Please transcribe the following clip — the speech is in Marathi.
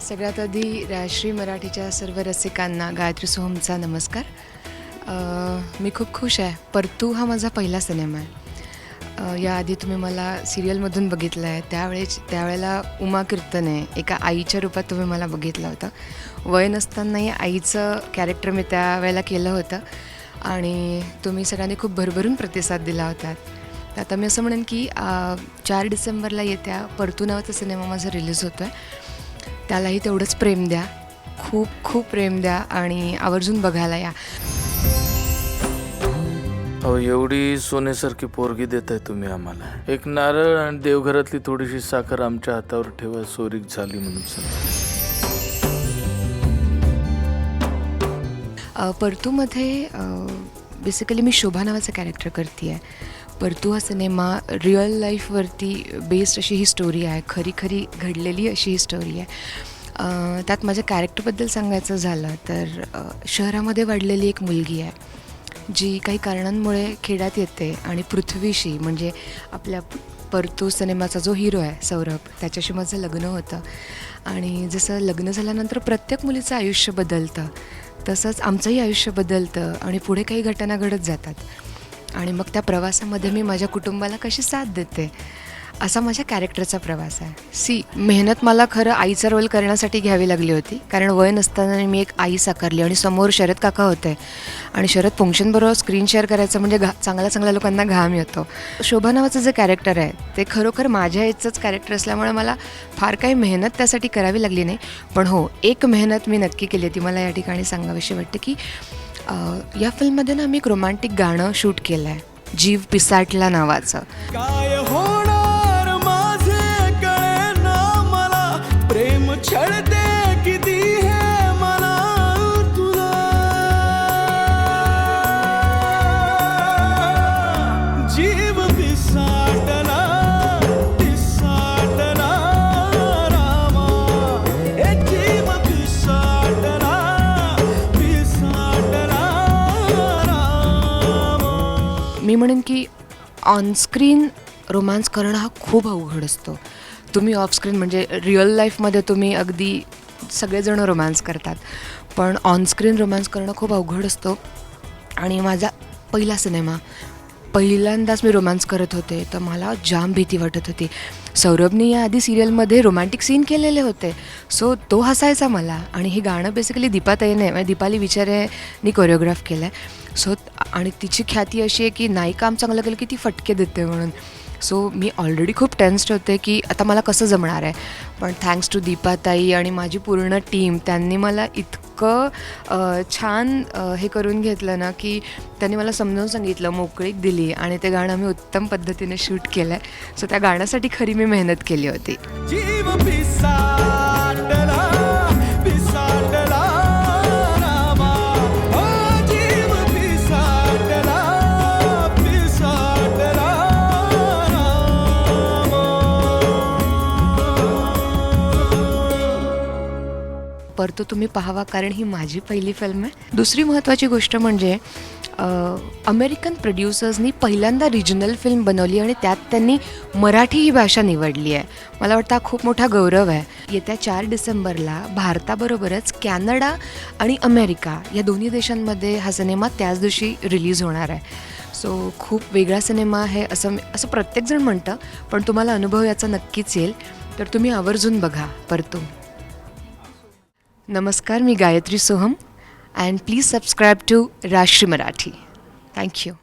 सगळ्यात आधी राजश्री मराठीच्या सर्व रसिकांना गायत्री सोहमचा नमस्कार. मी खूप खुश आहे. परतू हा माझा पहिला सिनेमा आहे. याआधी तुम्ही मला सिरियलमधून बघितलं आहे. त्यावेळेला उमा कीर्तने एका आईच्या रूपात तुम्ही मला बघितलं होतं. वय नसतानाही आईचं कॅरेक्टर मी त्यावेळेला केलं होतं आणि तुम्ही सगळ्यांनी खूप भरभरून प्रतिसाद दिला होता. आता मी असं म्हणेन की 4 डिसेंबरला येत्या परतू नावाचा सिनेमा माझा रिलीज होतो आहे. त्यालाही तेवढंच प्रेम द्या, खूप खूप प्रेम द्या आणि आवर्जून बघायला या. अहो, एवढी सोन्यासारखी पोरगी देताय तुम्ही आम्हाला. एक नारळ आणि देवघरातली थोडीशी साखर आमच्या हातावर ठेवा, सोरीक झाली म्हणून सांगा. परतूमध्ये बेसिकली मी शोभा नावाचं कॅरेक्टर करते आहे. परतू हा सिनेमा रिअल लाईफवरती बेस्ड अशी ही स्टोरी आहे. खरी घडलेली अशी ही स्टोरी आहे. त्यात माझ्या कॅरेक्टरबद्दल सांगायचं झालं तर शहरामध्ये वाढलेली एक मुलगी आहे जी काही कारणांमुळे खेड्यात येते आणि पृथ्वीशी म्हणजे आपल्या परतू सिनेमाचा जो हिरो आहे सौरभ, त्याच्याशी माझं लग्न होतं. आणि जसं लग्न झाल्यानंतर प्रत्येक मुलीचं आयुष्य बदलतं तसंच आमचंही आयुष्य बदलतं आणि पुढे काही घटना घडत जातात आणि मग त्या प्रवासामध्ये मी माझ्या कुटुंबाला कशी साथ देते असा माझ्या कॅरेक्टरचा प्रवास आहे. मेहनत मला खरं आईचा रोल करण्यासाठी घ्यावी लागली होती कारण वय नसताना मी एक आई साकारली आणि समोर शरद काका होते आणि शरद फंक्शनबरोबर स्क्रीन शेअर करायचं म्हणजे चांगल्या लोकांना घाम येतो. शोभा नावाचं जे कॅरेक्टर आहे ते खरोखर माझ्या याचंच कॅरेक्टर असल्यामुळे मला फार काही मेहनत त्यासाठी करावी लागली नाही. पण हो, एक मेहनत मी नक्की केली ती मला या ठिकाणी सांगावीशी वाटते की या फिल्ममध्ये ना मी एक रोमॅन्टिक गाणं शूट केलं आहे, जीव पिसाटला नावाचं. काय होणार माझे कळेना मला, प्रेम छळते किती हे मला तुला. जीव पिसाटला पिसाटला रामा, ए जीव पिसाटला पिसाटला रामा. मी म्हणेन की ऑनस्क्रीन रोमान्स करणं हा खूप अवघड असतो. तुम्ही ऑफस्क्रीन म्हणजे रिअल लाईफमध्ये तुम्ही अगदी सगळेजण रोमान्स करतात, पण ऑनस्क्रीन रोमान्स करणं खूप अवघड असतो. आणि माझा पहिला सिनेमा, पहिल्यांदाच मी रोमान्स करत होते तर मला जाम भीती वाटत होती. सौरभने याआधी सिरियलमध्ये रोमॅन्टिक सीन केलेले होते, सो तो हसायचा मला. आणि हे गाणं बेसिकली दीपाताईने म्हणजे दीपाली विचारेनी कोरिओग्राफ केलं आहे. सो आणि तिची ख्याती अशी आहे की नाही काम चांगलं केलं की ती फटके देते म्हणून. सो मी ऑलरेडी खूप टेन्स्ड होते की आता मला कसं जमणार आहे. पण थँक्स टू दीपाताई आणि माझी पूर्ण टीम, त्यांनी मला इतकं छान हे करून घेतलं ना की त्यांनी मला समजावून सांगितलं, मोकळीक दिली आणि ते गाणं मी उत्तम पद्धतीने शूट केलं आहे. सो त्या गाण्यासाठी खरी मी मेहनत केली होती. जीव पिसाटला पिसाटला रामा, ओ जीव पिसाटला पिसाटला रामा. परतू तुम्ही पाहावा कारण ही माझी पहिली फिल्म आहे. दुसरी महत्त्वाची गोष्ट म्हणजे अमेरिकन प्रोड्युसर्सनी पहिल्यांदा रिजनल फिल्म बनवली आणि त्यात त्यांनी मराठी ही भाषा निवडली आहे. मला वाटतं हा खूप मोठा गौरव आहे. येत्या 4 डिसेंबरला भारताबरोबरच कॅनडा आणि अमेरिका या दोन्ही देशांमध्ये हा सिनेमा त्याच दिवशी रिलीज होणार आहे. सो खूप वेगळा सिनेमा आहे असं प्रत्येकजण म्हणतं, पण तुम्हाला अनुभव याचा नक्कीच येईल. तर तुम्ही आवर्जून बघा परतू. नमस्कार, मी Gayatri Soham and please subscribe to Rashri Marathi. Thank you.